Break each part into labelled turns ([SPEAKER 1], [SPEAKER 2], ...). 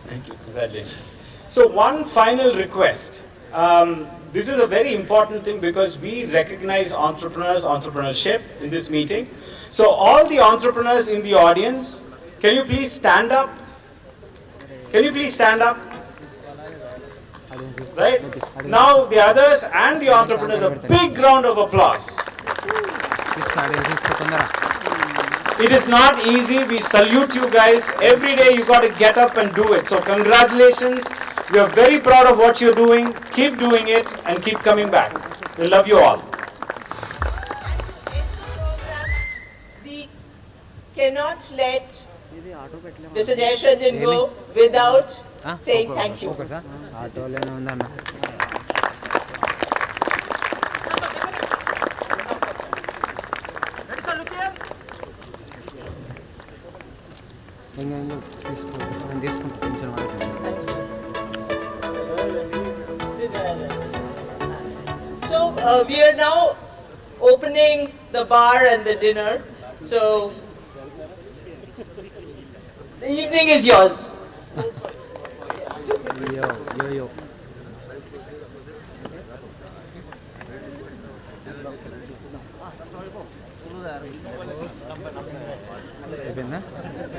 [SPEAKER 1] Thank you. Congratulations. So one final request. This is a very important thing because we recognize entrepreneurship in this meeting. So all the entrepreneurs in the audience, can you please stand up? Can you please stand up? Right? Now the others and the entrepreneurs, a big round of applause. It is not easy. We salute you guys. Every day you got to get up and do it. So congratulations. We are very proud of what you're doing. Keep doing it and keep coming back. We love you all.
[SPEAKER 2] We cannot let Mr. Jayashanjan go without saying thank you. This is yours. So we are now opening the bar and the dinner. So the evening is yours.
[SPEAKER 3] Yo.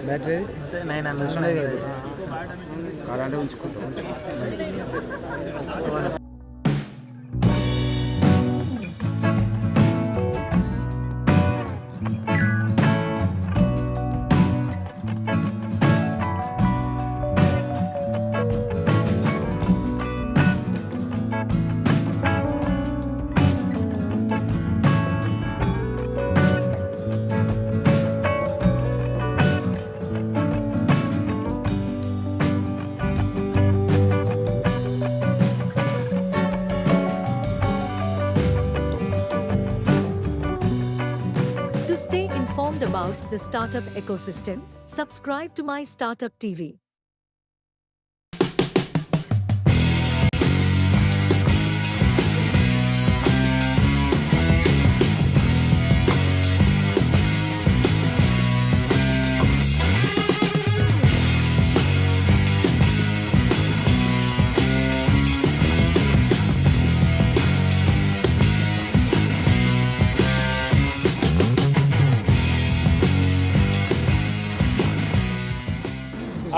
[SPEAKER 3] Battery 900 కాదంటే ఉంచుకుంటాం.
[SPEAKER 4] To stay informed about the startup ecosystem, subscribe to MyStartup TV.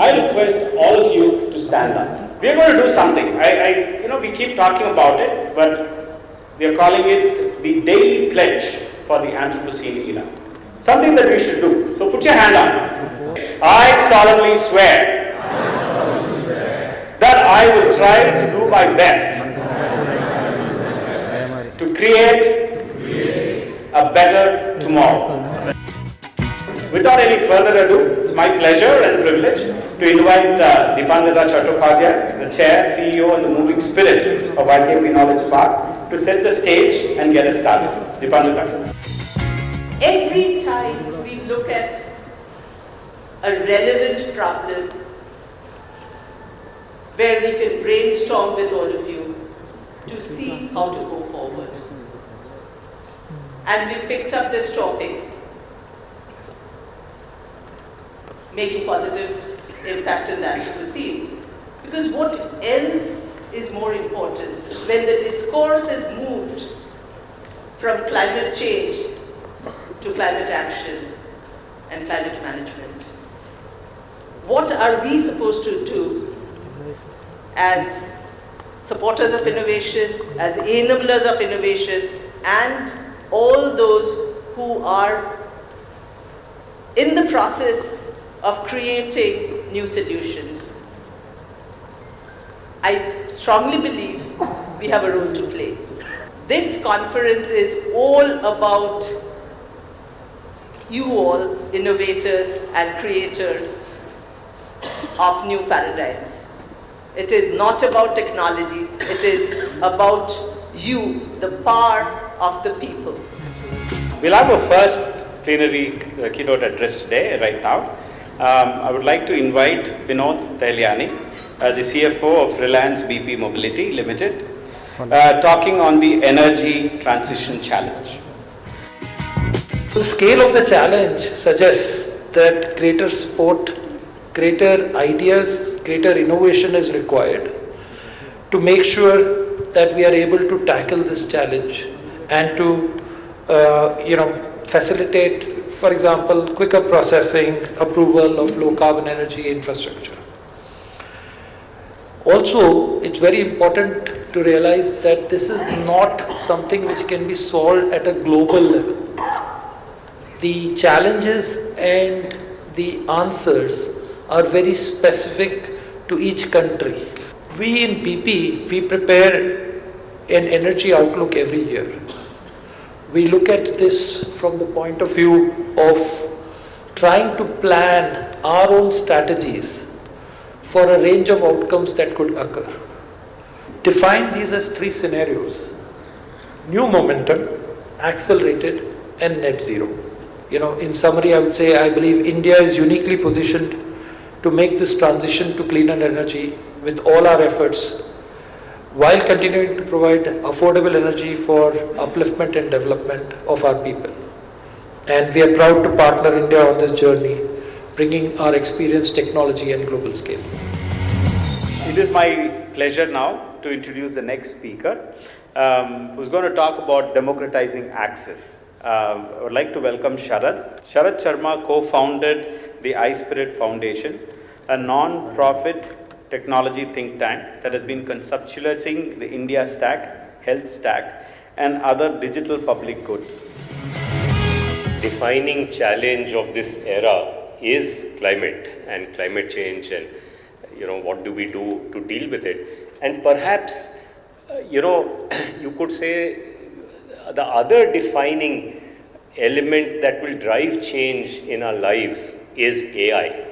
[SPEAKER 1] I request all of you to stand up. We are going to do something. We keep talking about it, but we are calling it the daily pledge for the Anthropocene era. Something that we should do. So put your hand up. I solemnly swear that I will try to do my best to create a better tomorrow. Without any further ado, it's my pleasure and privilege to invite Deepangata Chattopadhyay, the Chair, CEO and the moving spirit of IKP Knowledge Park, to set the stage and get us started. Deepangata.
[SPEAKER 2] Every time we look at a relevant problem where we can brainstorm with all of you to see how to go forward. And we picked up this topic, making positive impact in the Anthropocene. Because what else is more important when the discourse is moved from climate change to climate action and climate management? What are we supposed to do as supporters of innovation, as enablers of innovation, and all those who are in the process of creating new solutions? I strongly believe we have a role to play. This conference is all about you all, innovators and creators of new paradigms. It is not about technology, it is about you, the power of the people.
[SPEAKER 1] We'll have a first plenary keynote address today, right now. I would like to invite Vinod Telyani, the CFO of Reliance BP Mobility Limited, talking on the energy transition challenge.
[SPEAKER 5] The scale of the challenge suggests that greater support, greater ideas
[SPEAKER 6] greater innovation is required to make sure that we are able to tackle this challenge and to facilitate, for example, quicker processing, approval of low carbon energy infrastructure. Also, it's very important to realize that this is not something which can be solved at a global level. The challenges and the answers are very specific to each country. We in PP, we prepare an energy outlook every year. We look at this from the point of view of trying to plan our own strategies for a range of outcomes that could occur. Define these as 3 scenarios: new momentum, accelerated, and net zero. In summary, I would say I believe India is uniquely positioned to make this transition to cleaner energy with all our efforts, while continuing to provide affordable energy for upliftment and development of our people. And we are proud to partner India on this journey, bringing our experience, technology and global scale.
[SPEAKER 1] It is my pleasure now to introduce the next speaker, who's going to talk about democratizing access. I would like to welcome Sharad. Sharad Sharma co-founded the iSpirit Foundation, a non-profit technology think tank that has been conceptualizing the India stack, health stack, and other digital public goods.
[SPEAKER 7] Defining challenge of this era is climate and climate change, and what do we do to deal with it. And perhaps you could say the other defining element that will drive change in our lives is AI.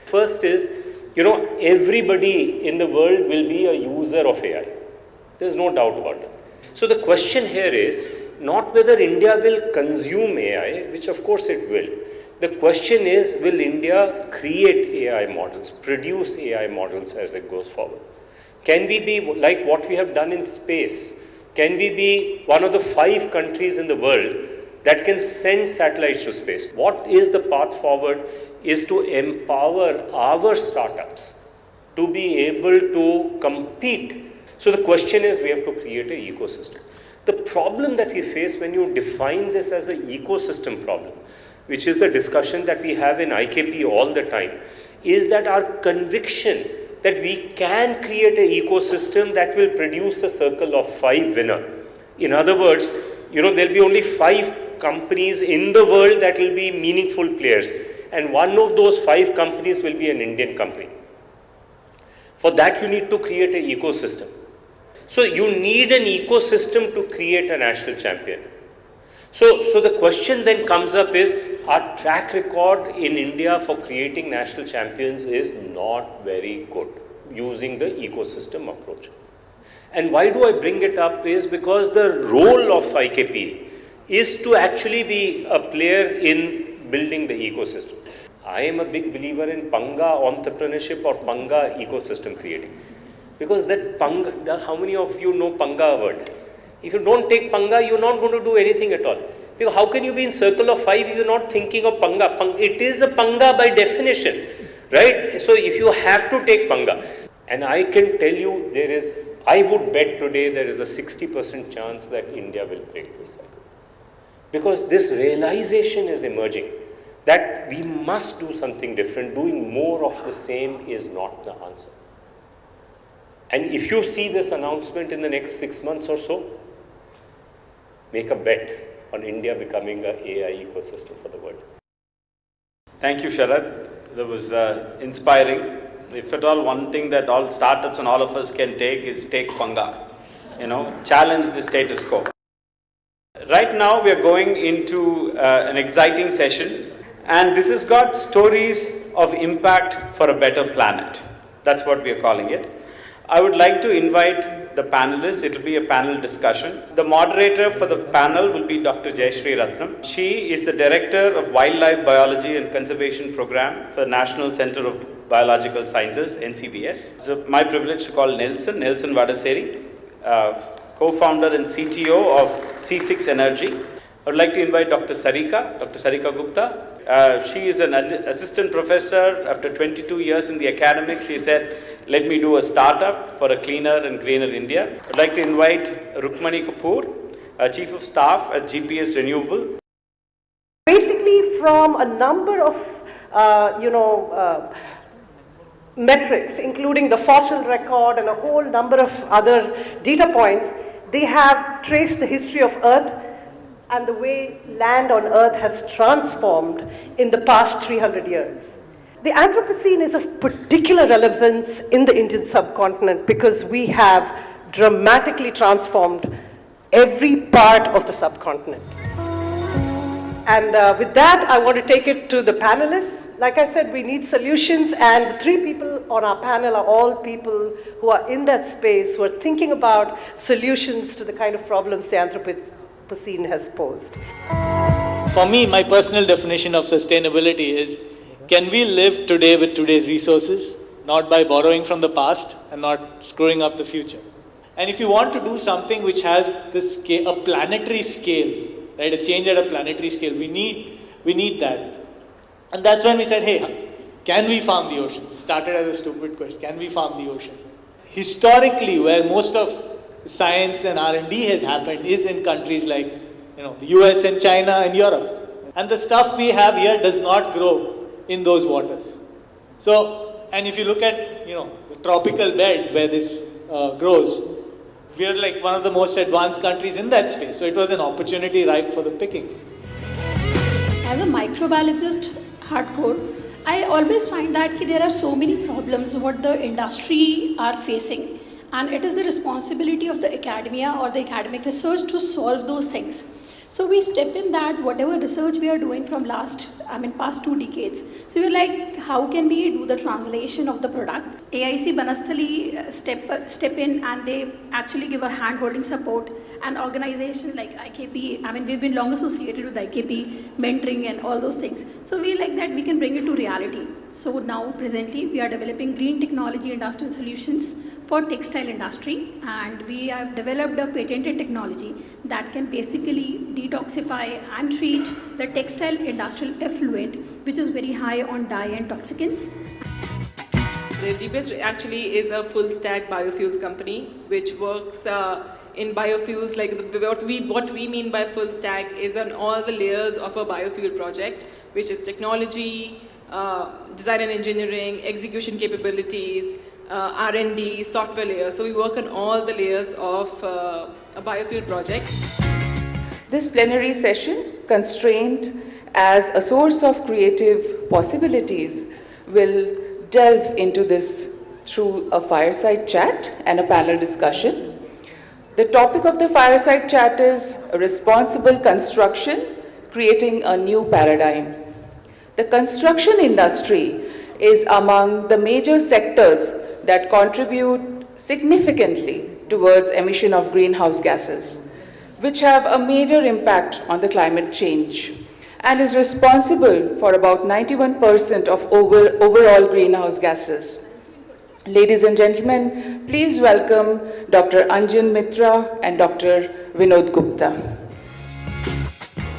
[SPEAKER 7] First is, everybody in the world will be a user of AI. There's no doubt about that. So the question here is not whether India will consume AI, which of course it will. The question is, will India create AI models, produce AI models as it goes forward? Can we be like what we have done in space? Can we be one of the 5 countries in the world that can send satellites to space? What is the path forward is to empower our startups to be able to compete. So the question is, we have to create an ecosystem. The problem that we face when you define this as an ecosystem problem, which is the discussion that we have in IKP all the time, is that our conviction that we can create an ecosystem that will produce a circle of 5 winners. In other words, there'll be only 5 companies in the world that will be meaningful players, and one of those 5 companies will be an Indian company. For that, you need to create an ecosystem. So you need an ecosystem to create a national champion. So the question then comes up is, our track record in India for creating national champions is not very good using the ecosystem approach. And why do I bring it up is because the role of IKP is to actually be a player in building the ecosystem. I am a big believer in Panga entrepreneurship or Panga ecosystem creating. Because that Panga, how many of you know Panga word? If you don't take Panga, you're not going to do anything at all. Because how can you be in circle of 5 if you're not thinking of Panga? It is a Panga by definition, right? So if you have to take Panga, and I can tell you I would bet today there is a 60% chance that India will break this cycle. Because this realization is emerging that we must do something different. Doing more of the same is not the answer. And if you see this announcement in the next 6 months or so, make a bet on India becoming an AI ecosystem for the world.
[SPEAKER 1] Thank you, Sharad. That was inspiring. If at all, one thing that all startups and all of us can take is take Panga. Challenge the status quo. Right now, we are going into an exciting session, and this has got stories of impact for a better planet. That's what we are calling it. I would like to invite the panelists. It will be a panel discussion. The moderator for the panel will be Dr. Jayashree Ratnam. She is the Director of Wildlife Biology and Conservation Program for the National Center of Biological Sciences, NCBS. It's my privilege to call Nelson Vadaseri, co-founder and CTO of C6 Energy. I would like to invite Dr. Sarika Gupta, She is an assistant professor. After 22 years in the academic, she said, let me do a startup for a cleaner and greener India. I'd like to invite Rukmani Kapoor, Chief of Staff at GPS Renewable.
[SPEAKER 8] Basically, from a number of, metrics, including the fossil record and a whole number of other data points, they have traced the history of Earth and the way land on Earth has transformed in the past 300 years. The Anthropocene is of particular relevance in the Indian subcontinent because we have dramatically transformed every part of the subcontinent. And with that, I want to take it to the panelists. Like I said, we need solutions, and the 3 people on our panel are all people who are in that space, who are thinking about solutions to the kind of problems the Anthropocene has posed.
[SPEAKER 9] For me, my personal definition of sustainability is, can we live today with today's resources, not by borrowing from the past and not screwing up the future? And if you want to do something which has this scale, a planetary scale, right, a change at a planetary scale, we need that. And that's when we said, hey, can we farm the ocean? It started as a stupid question, can we farm the ocean? Historically, where most of science and R&D has happened is in countries like the US and China and Europe. And the stuff we have here does not grow in those waters. So, and if you look at the tropical belt where this grows, we are like one of the most advanced countries in that space. So it was an opportunity ripe for the picking.
[SPEAKER 10] As a microbiologist, hardcore, I always find that there are so many problems what the industry are facing, and it is the responsibility of the academia or the academic research to solve those things. So we step in that whatever research we are doing from past 2 decades. So we're like, how can we do the translation of the product? AIC Banasthali step in, and they actually give a hand-holding support. An organization like IKP, we've been long associated with IKP, mentoring and all those things. So we like that we can bring it to reality. So now presently we are developing green technology industrial solutions for textile industry, and we have developed a patented technology that can basically detoxify and treat the textile industrial effluent, which is very high on dye and toxicants.
[SPEAKER 11] The GPS actually is a full stack biofuels company which works in biofuels. Like what we mean by full stack is on all the layers of a biofuel project, which is technology, design and engineering, execution capabilities, R&D, software layers. So we work on all the layers of a biofuel project.
[SPEAKER 12] This plenary session, constrained as a source of creative possibilities, will delve into this through a fireside chat and a panel discussion. The topic of the fireside chat is responsible construction, creating a new paradigm. The construction industry is among the major sectors that contribute significantly towards emission of greenhouse gases, which have a major impact on the climate change and is responsible for about 91% of overall greenhouse gases. Ladies and gentlemen, please welcome Dr. Anjan Mitra and Dr. Vinod Gupta.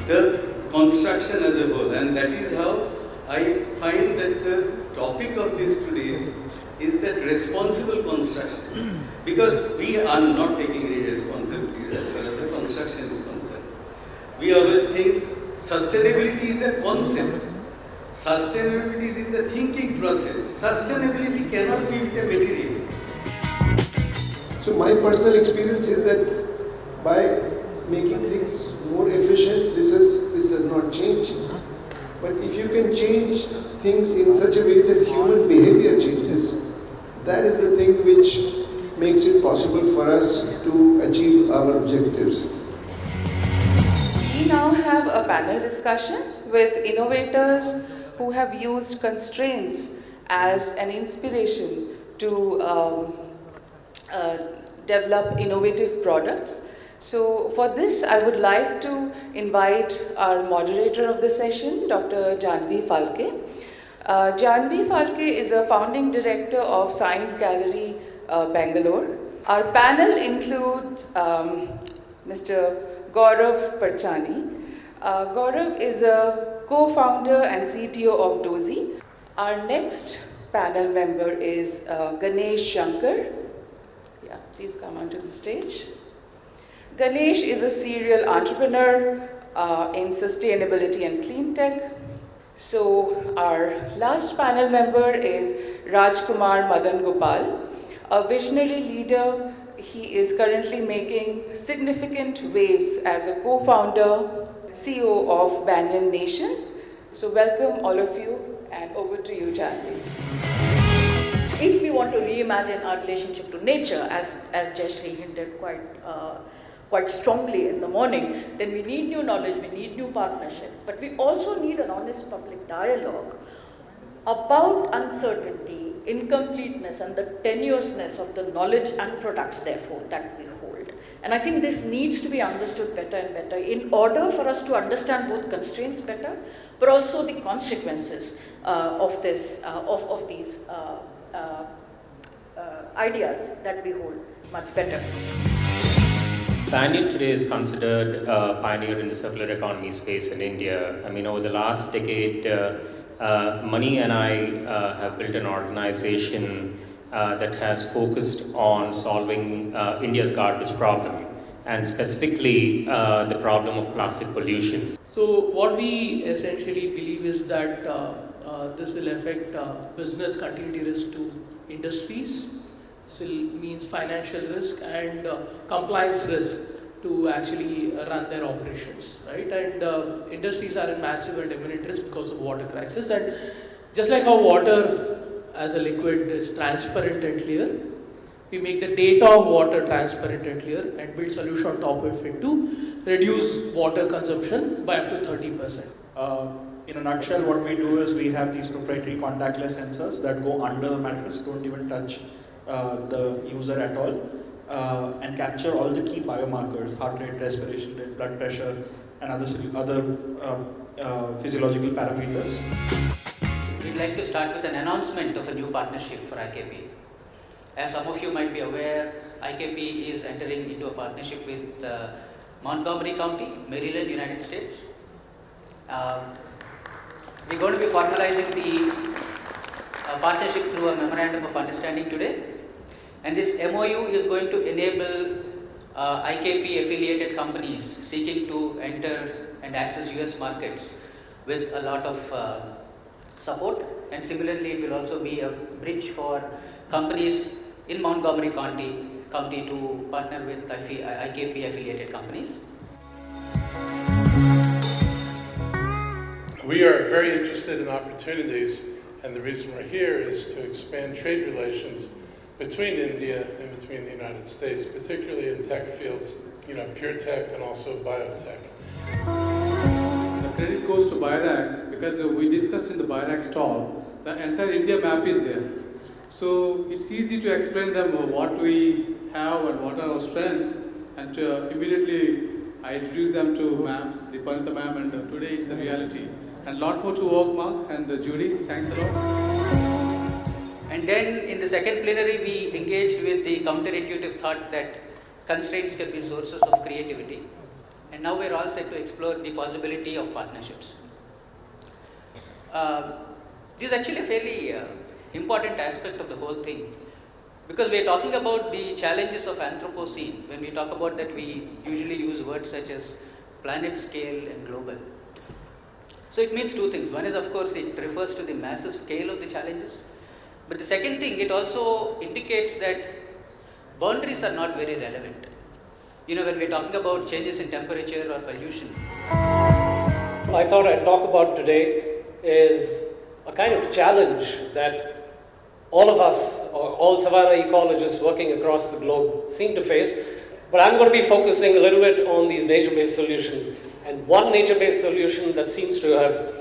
[SPEAKER 13] The construction as a whole, and that is how I find that the topic of this today is that responsible construction, because we are not taking any responsibilities as far as the construction is concerned. We always think sustainability is a concept. Sustainability is in the thinking process. Sustainability cannot be with the material.
[SPEAKER 14] So my personal experience is that by making things more efficient, this does not change. But if you can change things in such a way that human behavior changes, that is the thing which makes it possible for us to achieve our objectives.
[SPEAKER 12] We now have a panel discussion with innovators who have used constraints as an inspiration to develop innovative products. So for this, I would like to invite our moderator of the session, Dr. Janvi Falke. Janvi Falke is a founding director of Science Gallery, Bangalore. Our panel includes Mr. Gaurav Parchani. Gaurav is a co-founder and CTO of Dozy. Our next panel member is Ganesh Shankar. Yeah, please come onto the stage. Ganesh is a serial entrepreneur in sustainability and clean tech. So our last panel member is Rajkumar Madan Gopal, a visionary leader. He is currently making significant waves as a co-founder, CEO of Banyan Nation. So welcome all of you, and over to you, Janvi.
[SPEAKER 15] If we want to reimagine our relationship to nature, as Jayashree hinted quite strongly in the morning, then we need new knowledge, we need new partnership, but we also need an honest public dialogue about uncertainty, incompleteness, and the tenuousness of the knowledge and products, therefore, that we hold. And I think this needs to be understood better and better in order for us to understand both constraints better, but also the consequences of these ideas that we hold much better.
[SPEAKER 7] Banyan today is considered a pioneer in the circular economy space in India. I mean, over the last decade, Mani and I have built an organization that has focused on solving India's garbage problem, and specifically the problem of plastic pollution.
[SPEAKER 6] So what we essentially believe is that this will affect business continuity risk to industries. This means financial risk and compliance risk to actually run their operations, right? And industries are in massive and imminent risk because of water crisis. And just like how water as a liquid is transparent and clear, we make the data of water transparent and clear and build solution on top of it to reduce water consumption by up to 30%.
[SPEAKER 16] In a nutshell, what we do is we have these proprietary contactless sensors that go under the mattress, don't even touch the user at all, and capture all the key biomarkers, heart rate, respiration rate, blood pressure, and other physiological parameters.
[SPEAKER 17] We'd like to start with an announcement of a new partnership for IKP. As some of you might be aware, IKP is entering into a partnership with Montgomery County, Maryland, United States. We're going to be formalizing the partnership through a memorandum of understanding today. And this MOU is going to enable IKP affiliated companies seeking to enter and access US markets with a lot of support. And similarly, it will also be a bridge for companies in Montgomery County to partner with IKP affiliated companies.
[SPEAKER 18] We are very interested in opportunities, and the reason we're here is to expand trade relations between India and between the United States, particularly in tech fields, pure tech and also biotech.
[SPEAKER 19] The credit goes to BIRAC because we discussed in the BIRAC stall, the entire India map is there. So it's easy to explain them what we have and what are our strengths, and immediately I introduced them to ma'am, the Panita ma'am, and today it's a reality. And a lot more to work, Mark and Judy. Thanks a lot.
[SPEAKER 17] And then in the second plenary, we engaged with the counterintuitive thought that constraints can be sources of creativity. And now we're all set to explore the possibility of partnerships. This is actually a fairly important aspect of the whole thing, because we're talking about the challenges of Anthropocene. When we talk about that, we usually use words such as planet scale and global. So it means two things. One is, of course, it refers to the massive scale of the challenges. But the second thing, it also indicates that boundaries are not very relevant. When we're talking about changes in temperature or pollution.
[SPEAKER 20] I thought I'd talk about today is a kind of challenge that all of us, or all savanna ecologists working across the globe seem to face. But I'm going to be focusing a little bit on these nature-based solutions. And one nature-based solution that seems to have,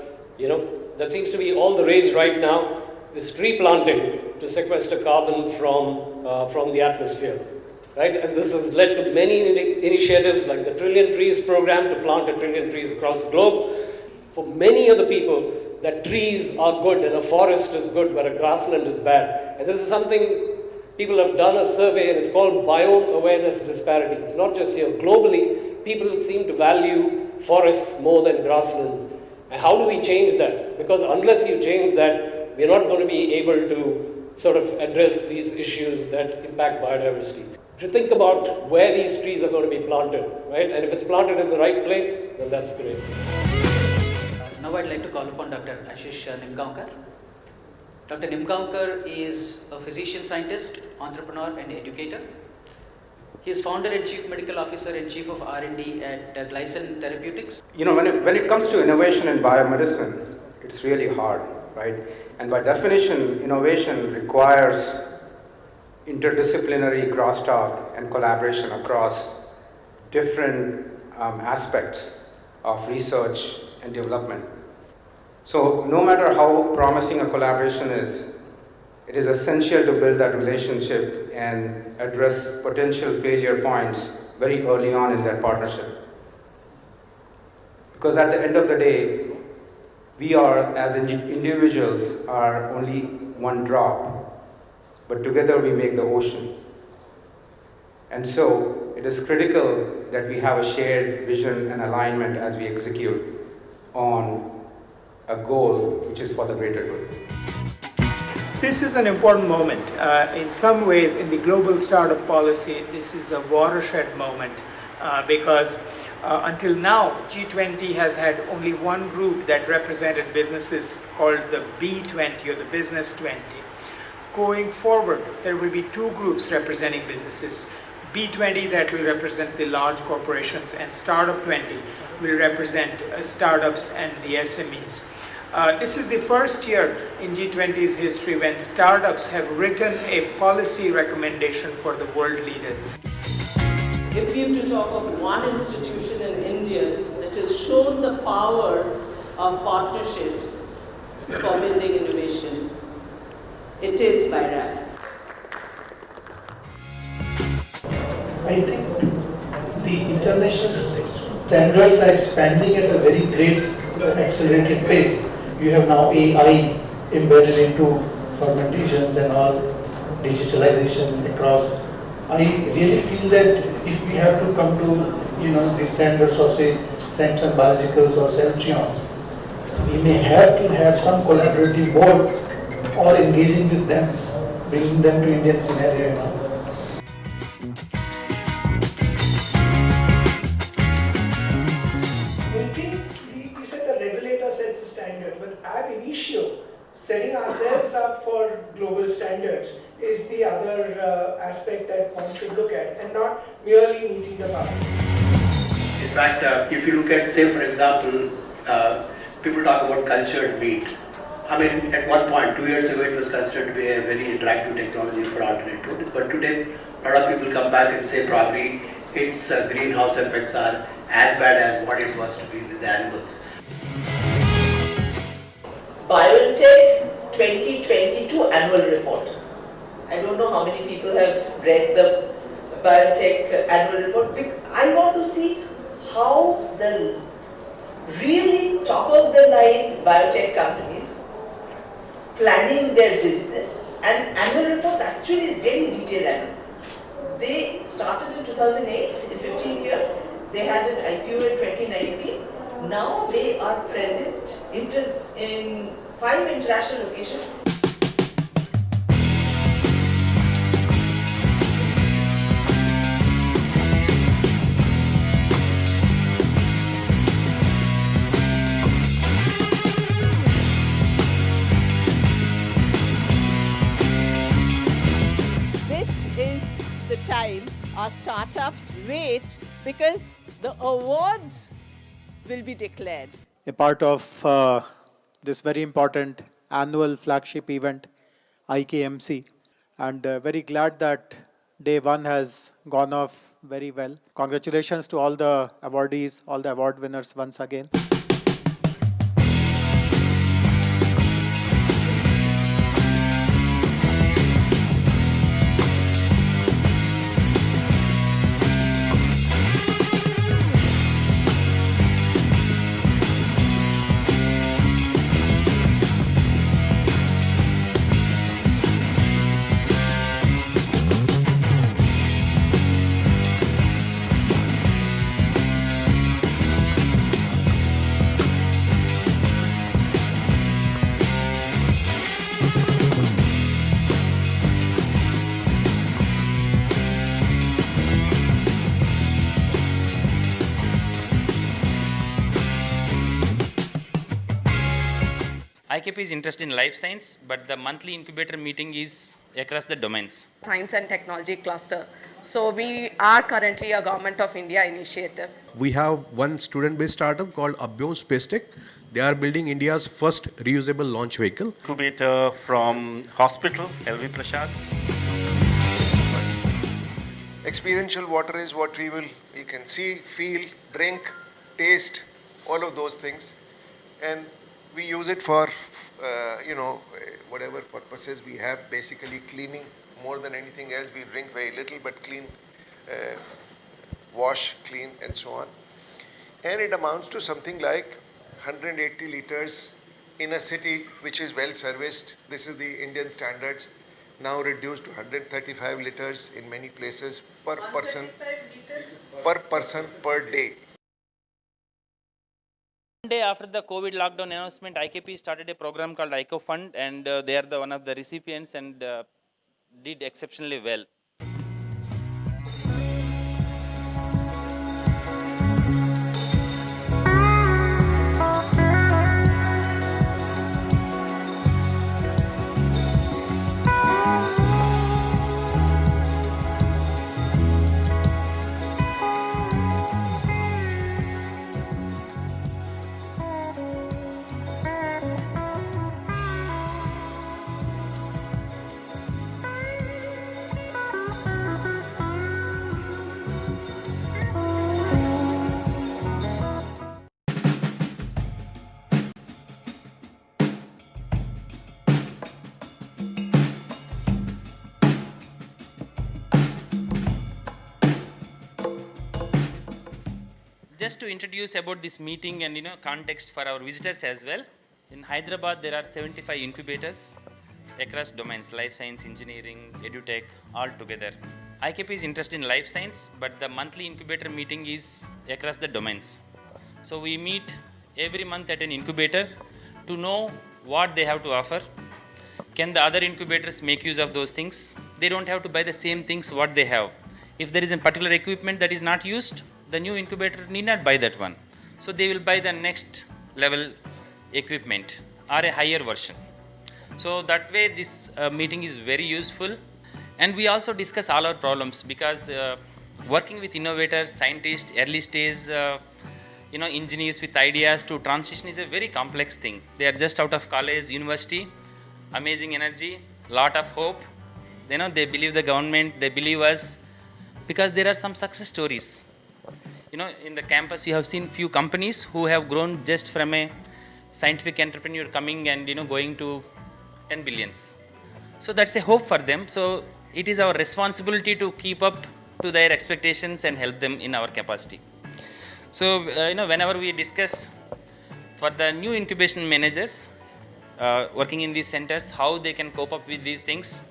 [SPEAKER 20] that seems to be all the rage right now is tree planting to sequester carbon from the atmosphere, right? And this has led to many initiatives like the Trillion Trees program to plant 1 trillion trees across the globe. For many of the people, that trees are good and a forest is good, but a grassland is bad. And this is something people have done a survey, and it's called biome awareness disparity. It's not just here. Globally, people seem to value forests more than grasslands. And how do we change that? Because unless you change that, we're not going to be able to sort of address these issues that impact biodiversity. You should think about where these trees are going to be planted, right? And if it's planted in the right place, then that's great.
[SPEAKER 17] Now I'd like to call upon Dr. Ashish Nimgaonkar. Dr. Nimgaonkar is a physician scientist, entrepreneur and educator. He is founder and chief medical officer and chief of R&D at Glycin Therapeutics.
[SPEAKER 1] You know, when it comes to innovation in biomedicine, it's really hard, right? And by definition, innovation requires interdisciplinary crosstalk and collaboration across different aspects of research and development. So no matter how promising a collaboration is, it is essential to build that relationship and address potential failure points very early on in that partnership. Because at the end of the day, we are, as individuals, are only one drop, but together we make the ocean. And so it is critical that we have a shared vision and alignment as we execute on a goal which is for the greater good.
[SPEAKER 21] This is an important moment. In some ways, in the global startup policy, this is a watershed moment because until now, G20 has had only one group that represented businesses called the B20 or the Business 20. Going forward, there will be two groups representing businesses. B20 that will represent the large corporations and Startup 20 will represent startups and the SMEs. This is the first year in G20's history when startups have written a policy recommendation for the world leaders.
[SPEAKER 2] If we have to talk of one institution in India that has shown the power of partnerships for building innovation, it is BIRAC.
[SPEAKER 6] I think the international standards are expanding at a very great accelerated pace. You have now AI embedded into fermentations and all, digitalization across. I really feel that if we have to come to, the standards of say Samsung Biologicals or Celtrion, we may have to have some collaborative board or engaging with them, bringing them to Indian scenario.
[SPEAKER 22] We said the regulator sets the standard, but ab initio, setting ourselves up for global standards is the other aspect that one should look at, and not merely meeting the bar.
[SPEAKER 23] In fact, if you look at, say for example, people talk about cultured meat. I mean, at one point, 2 years ago, it was considered to be a very attractive technology for alternate proteins, but today, a lot of people come back and say probably its greenhouse effects are as bad as what it was to be with the animals.
[SPEAKER 2] Biotech 2022 annual report. I don't know how many people have read the Biotech annual report. I want to see how the really top of the line biotech companies planning their business, and annual report actually is very detailed. They started in 2008, in 15 years. They had an IPO in 2019. Now they are present in 5 international locations. Time our startups wait because the awards will be declared.
[SPEAKER 24] A part of this very important annual flagship event, IKMC, and very glad that day one has gone off very well. Congratulations to all the awardees, all the award winners once again.
[SPEAKER 3] IKP is interested in life science, but the monthly incubator meeting is across the domains.
[SPEAKER 4] Science and technology cluster. So we are currently a Government of India initiative.
[SPEAKER 5] We have one student-based startup called Abhyom Space Tech. They are building India's first reusable launch vehicle.
[SPEAKER 8] Incubator from hospital, LV Prasad.
[SPEAKER 14] Experiential water is what you can see, feel, drink, taste, all of those things. And we use it for, whatever purposes we have, basically cleaning more than anything else. We drink very little, but clean, wash, clean, and so on. And it amounts to something like 180 liters in a city which is well serviced. This is the Indian standards, now reduced to 135 liters in many places per person per day.
[SPEAKER 3] One day after the COVID lockdown announcement, IKP started a program called ICO Fund, and they are one of the recipients and did exceptionally well. Just to introduce about this meeting and context for our visitors as well. In Hyderabad, there are 75 incubators across domains, life science, engineering, edutech, all together. IKP is interested in life science, but the monthly incubator meeting is across the domains. So we meet every month at an incubator to know what they have to offer. Can the other incubators make use of those things? They don't have to buy the same things what they have. If there is a particular equipment that is not used, the new incubator need not buy that one. So they will buy the next level equipment or a higher version. So that way this meeting is very useful. And we also discuss all our problems because working with innovators, scientists, early stage engineers with ideas to transition is a very complex thing. They are just out of college, university, amazing energy, lot of hope. They believe the government, they believe us, because there are some success stories. In the campus you have seen few companies who have grown just from a scientific entrepreneur coming and going to 10 billions. So that's a hope for them. So it is our responsibility to keep up to their expectations and help them in our capacity. So whenever we discuss for the new incubation managers working in these centers, how they can cope up with these things,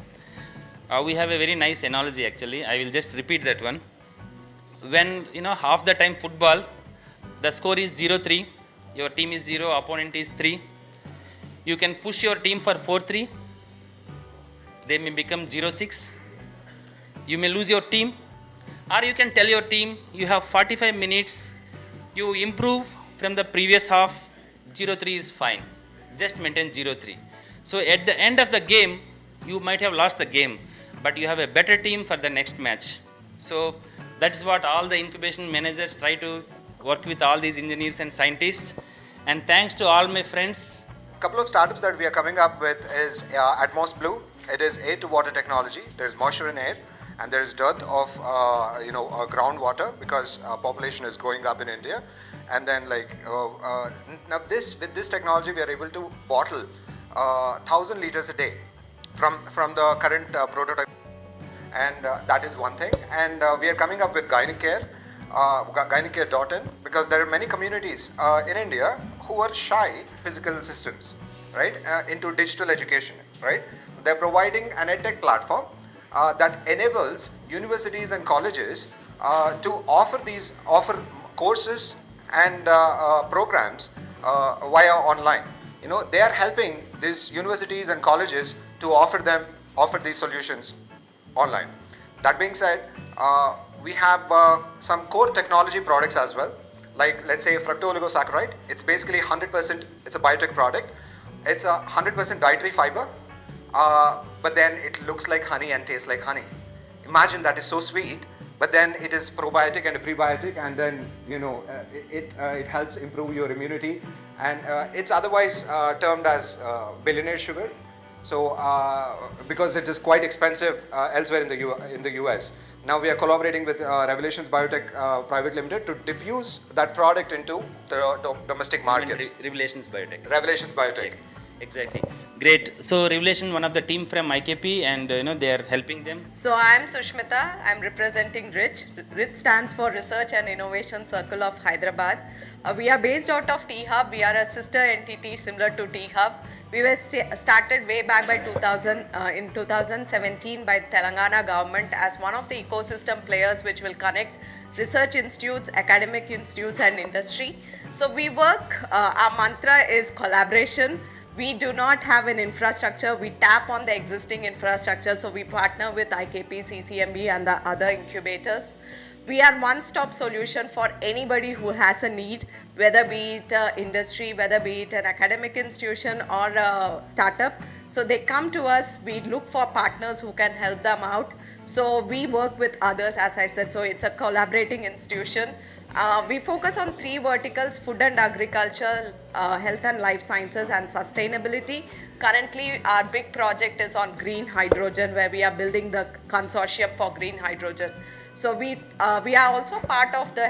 [SPEAKER 3] we have a very nice analogy actually. I will just repeat that one. When half the time football, the score is 0-3, your team is 0, opponent is 3. You can push your team for 4-3. They may become 0-6. You may lose your team, or you can tell your team you have 45 minutes. You improve from the previous half. 0-3 is fine. Just maintain 0-3. So at the end of the game, you might have lost the game, but you have a better team for the next match. So that's what all the incubation managers try to work with all these engineers and scientists. And thanks to all my friends.
[SPEAKER 25] A couple of startups that we are coming up with is Atmos Blue. It is air to water technology. There's moisture in air, and there is dearth of groundwater because population is going up in India. And then now with this technology we are able to bottle 1,000 liters a day from the current prototype. And that is one thing. And we are coming up with Gynecare, Gynecare.in, because there are many communities in India who are shy physical systems, right, into digital education, right. They're providing an edtech platform that enables universities and colleges to offer courses and programs via online. They are helping these universities and colleges to offer these solutions online. That being said, we have some core technology products as well, like let's say fructooligosaccharides. It's basically 100%, it's a biotech product. It's a 100% dietary fiber, but then it looks like honey and tastes like honey. Imagine that is so sweet, but then it is probiotic and a prebiotic, and then it helps improve your immunity, and it's otherwise termed as billionaire sugar. So because it is quite expensive elsewhere in the US. Now we are collaborating with Revelations Biotech Private Limited to diffuse that product into the domestic markets.
[SPEAKER 3] Revelations Biotech.
[SPEAKER 25] Revelations Biotech.
[SPEAKER 3] Exactly. Great. So Revelation, one of the team from IKP, and they are helping them.
[SPEAKER 4] So I'm Sushmita. I'm representing RICH. RICH stands for Research and Innovation Circle of Hyderabad. We are based out of T-Hub. We are a sister entity similar to T-Hub. We were started way back by 2017 by Telangana government as one of the ecosystem players which will connect research institutes, academic institutes and industry. So we work, our mantra is collaboration. We do not have an infrastructure. We tap on the existing infrastructure. So we partner with IKP, CCMB and the other incubators. We are one-stop solution for anybody who has a need, whether be it industry, whether be it an academic institution or a startup. So they come to us, we look for partners who can help them out. So we work with others, as I said, so it's a collaborating institution. We focus on 3 verticals: food and agriculture, health and life sciences, and sustainability. Currently, our big project is on green hydrogen, where we are building the consortium for green hydrogen. So we are also part of the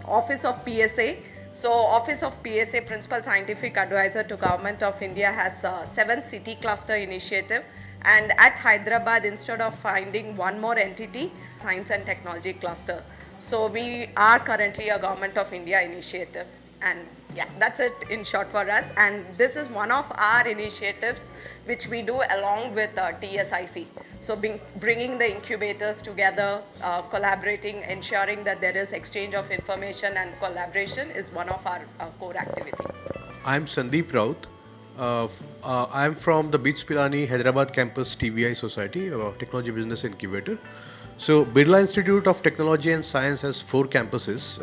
[SPEAKER 4] Office of PSA. So Office of PSA, Principal Scientific Advisor to Government of India, has 7 city cluster initiative. And at Hyderabad, instead of finding one more entity, Science and Technology cluster. So we are currently a Government of India initiative. And yeah, that's it in short for us. And this is one of our initiatives which we do along with TSIC. So bringing the incubators together, collaborating, ensuring that there is exchange of information and collaboration is one of our core activity.
[SPEAKER 5] I'm Sandeep Raut. I'm from the Beach Pilani Hyderabad campus TVI Society, Technology Business Incubator. So Birla Institute of Technology and Science has 4 campuses,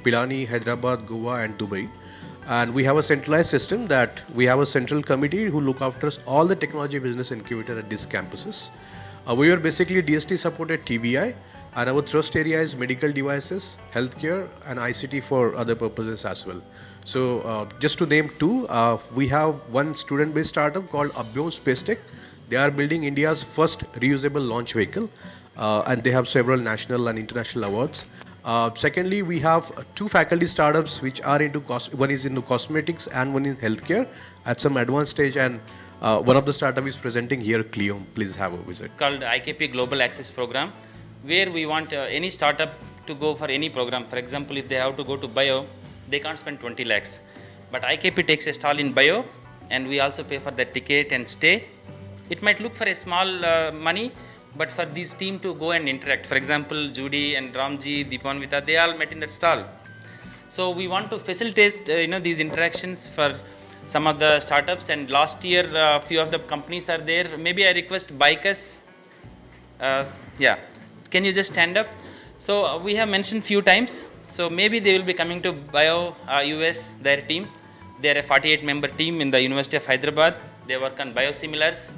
[SPEAKER 5] Pilani, Hyderabad, Goa and Dubai. And we have a centralized system that we have a central committee who look after all the technology business incubator at these campuses. We are basically DST supported TBI, and our thrust area is medical devices, healthcare and ICT for other purposes as well. So just to name 2, we have one student-based startup called Abhyom Space Tech. They are building India's first reusable launch vehicle, and they have several national and international awards. Secondly, we have 2 faculty startups which are into, one is into cosmetics and one in healthcare at some advanced stage, and one of the startup is presenting here, Cleom. Please have a visit.
[SPEAKER 3] Called IKP Global Access Program, where we want any startup to go for any program. For example, if they have to go to bio, they can't spend 20 lakhs. But IKP takes a stall in bio, and we also pay for the ticket and stay. It might look for a small money, but for this team to go and interact, for example, Judy and Ramji, Deepanvita, they all met in that stall. So we want to facilitate these interactions for some of the startups, and last year a few of the companies are there. Maybe I request bikers. Yeah, can you just stand up? So we have mentioned few times. So maybe they will be coming to Bio US, their team. They are a 48-member team in the University of Hyderabad. They work on biosimilars.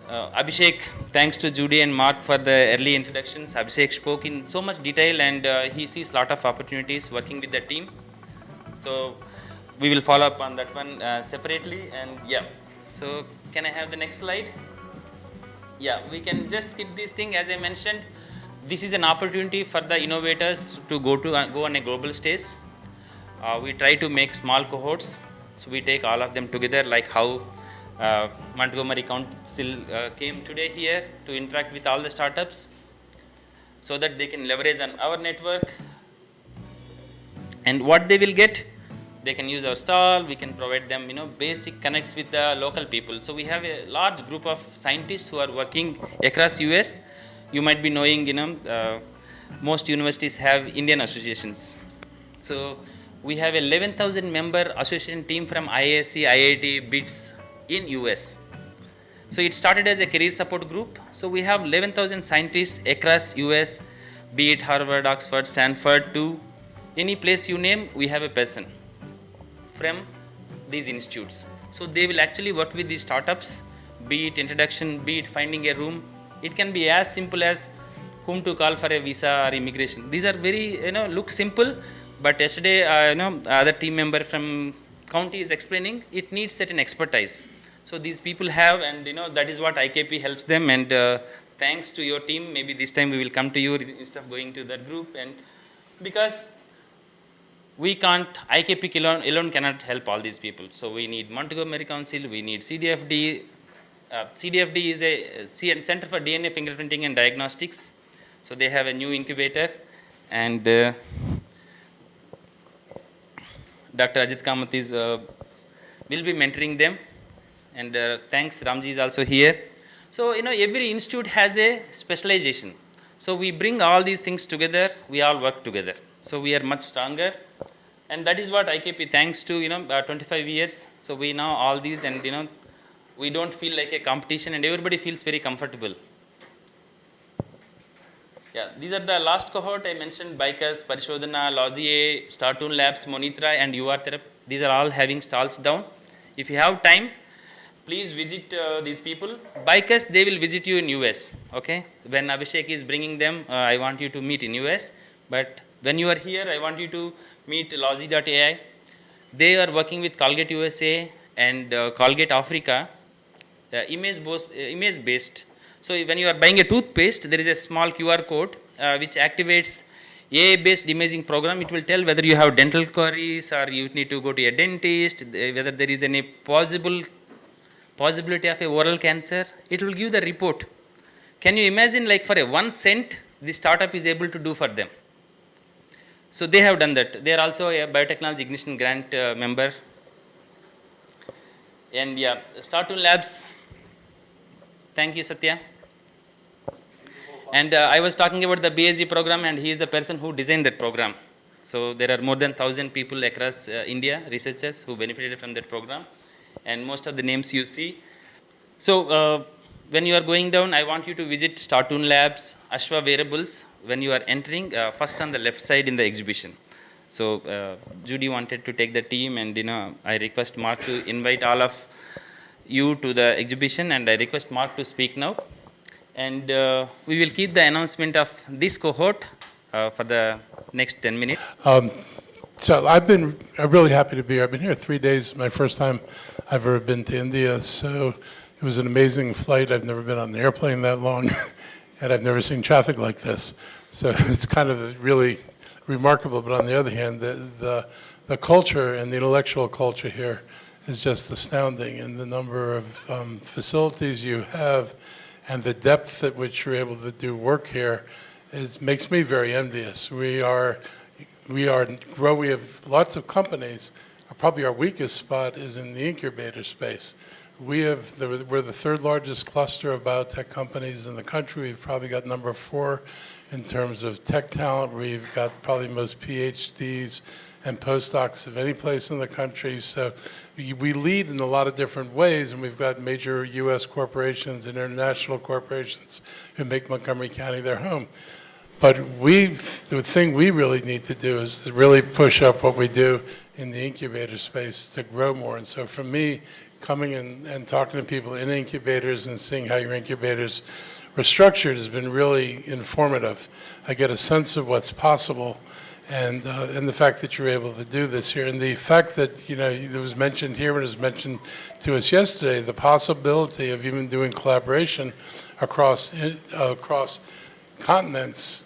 [SPEAKER 3] Abhishek, thanks to Judy and Mark for the early introductions. Abhishek spoke in so much detail, and he sees a lot of opportunities working with the team. So we will follow up on that one separately. And yeah, so can I have the next slide? Yeah, we can just skip this thing. As I mentioned, this is an opportunity for the innovators to go on a global stage. We try to make small cohorts. So we take all of them together, like how Montgomery Council came today here to interact with all the startups, so that they can leverage on our network. And what they will get, they can use our stall. We can provide them, basic connects with the local people. So we have a large group of scientists who are working across US. You might be knowing, most universities have Indian associations. So we have 11,000 member association team from IISc, IIT, BITS in US. So it started as a career support group. So we have 11,000 scientists across US, be it Harvard, Oxford, Stanford, to any place you name, we have a person. From these institutes. So they will actually work with these startups, be it introduction, be it finding a room. It can be as simple as whom to call for a visa or immigration. These are very, look simple, but yesterday, other team member from county is explaining it needs certain expertise. So these people have, and that is what IKP helps them. And thanks to your team, maybe this time we will come to you instead of going to that group. And because we can't, IKP alone cannot help all these people. So we need Montgomery Council, we need CDFD. CDFD is a Center for DNA Fingerprinting and Diagnostics. So they have a new incubator, and Dr. Ajit Kamath will be mentoring them. And thanks, Ramji is also here. So, every institute has a specialization. So we bring all these things together, we all work together. So we are much stronger. And that is what IKP, thanks to, 25 years. So we know all these, and, we don't feel like a competition, and everybody feels very comfortable. Yeah, these are the last cohort I mentioned: Bikers, Parishodhana, Logie, Startoon Labs, Monitra, and UR Therapy. These are all having stalls down. If you have time, please visit these people. Bikers, they will visit you in US, okay? When Abhishek is bringing them, I want you to meet in US. But when you are here, I want you to meet Logie.ai. They are working with Colgate USA and Colgate Africa, image-based. So when you are buying a toothpaste, there is a small QR code which activates AI-based imaging program. It will tell whether you have dental caries or you need to go to a dentist, whether there is any possibility of a oral cancer. It will give the report. Can you imagine, like, for a 1 cent, the startup is able to do for them? So they have done that. They are also a Biotechnology Ignition Grant member. And yeah, Startoon Labs. Thank you, Satya. And I was talking about the BSc program, and he is the person who designed that program. So there are more than 1,000 people across India, researchers, who benefited from that program. And most of the names you see. So when you are going down, I want you to visit Startoon Labs, Ashwa Wearables, when you are entering, first on the left side in the exhibition. So Judy wanted to take the team, and I request Mark to invite all of you to the exhibition, and I request Mark to speak now. And we will keep the announcement of this cohort for the next 10 minutes.
[SPEAKER 18] So I'm really happy to be here. I've been here 3 days, my first time I've ever been to India. So it was an amazing flight. I've never been on an airplane that long, and I've never seen traffic like this. So it's kind of really remarkable. But on the other hand, the culture and the intellectual culture here is just astounding. And the number of facilities you have and the depth at which you're able to do work here makes me very envious. We have lots of companies. Probably our weakest spot is in the incubator space. We're the third largest cluster of biotech companies in the country. We've probably got number 4 in terms of tech talent. We've got probably most PhDs and postdocs of any place in the country. So we lead in a lot of different ways, and we've got major US corporations and international corporations who make Montgomery County their home. But the thing we really need to do is to really push up what we do in the incubator space to grow more. And so for me, coming in and talking to people in incubators and seeing how your incubators are structured has been really informative. I get a sense of what's possible, and the fact that you're able to do this here, and the fact that it was mentioned here and it was mentioned to us yesterday, the possibility of even doing collaboration across continents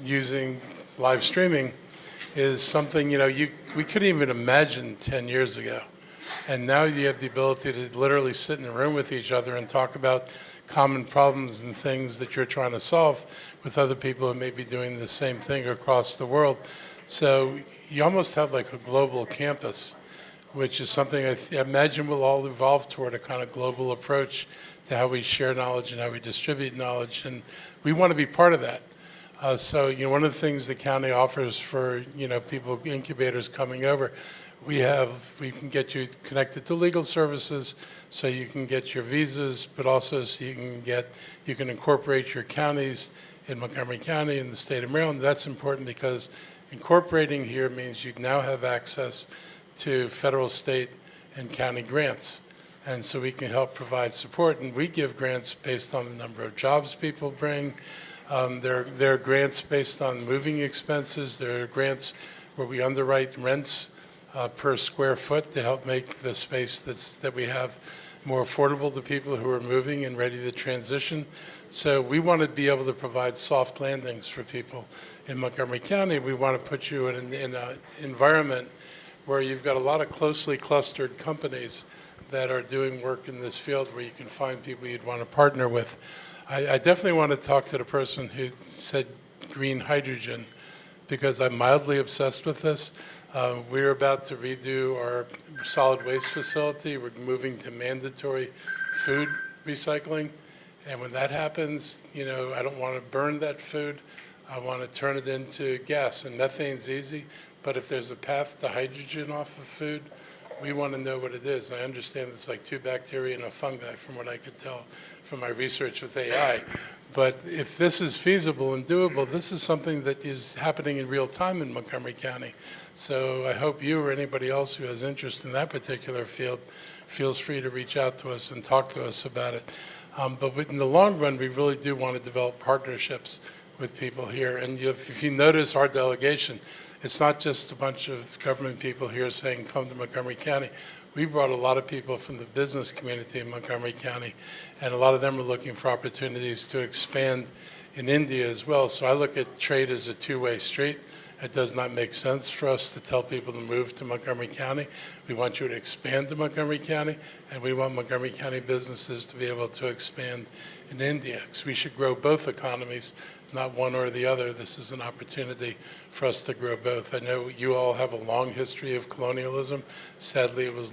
[SPEAKER 18] using live streaming is something we couldn't even imagine 10 years ago. And now you have the ability to literally sit in a room with each other and talk about common problems and things that you're trying to solve with other people who may be doing the same thing across the world. So you almost have like a global campus, which is something I imagine we'll all evolve toward, a kind of global approach to how we share knowledge and how we distribute knowledge. And we want to be part of that. So one of the things the county offers for people, incubators coming over, we can get you connected to legal services, so you can get your visas, but also so you can incorporate your counties in Montgomery County in the state of Maryland. That's important because incorporating here means you now have access to federal, state, and county grants. And so we can help provide support, and we give grants based on the number of jobs people bring. There are grants based on moving expenses. There are grants where we underwrite rents per square foot to help make the space that we have more affordable to people who are moving and ready to transition. So we want to be able to provide soft landings for people in Montgomery County. We want to put you in an environment where you've got a lot of closely clustered companies that are doing work in this field where you can find people you'd want to partner with. I definitely want to talk to the person who said green hydrogen, because I'm mildly obsessed with this. We're about to redo our solid waste facility. We're moving to mandatory food recycling. And when that happens, I don't want to burn that food. I want to turn it into gas. And methane's easy, but if there's a path to hydrogen off of food, we want to know what it is. I understand it's like 2 bacteria and a fungi, from what I could tell from my research with AI. But if this is feasible and doable, this is something that is happening in real time in Montgomery County. So I hope you or anybody else who has interest in that particular field feels free to reach out to us and talk to us about it. But in the long run, we really do want to develop partnerships with people here. And if you notice our delegation, it's not just a bunch of government people here saying, come to Montgomery County. We brought a lot of people from the business community in Montgomery County, and a lot of them are looking for opportunities to expand in India as well. So I look at trade as a two-way street. It does not make sense for us to tell people to move to Montgomery County. We want you to expand to Montgomery County, and we want Montgomery County businesses to be able to expand in India, because we should grow both economies, not one or the other. This is an opportunity for us to grow both. I know you all have a long history of colonialism. Sadly, it was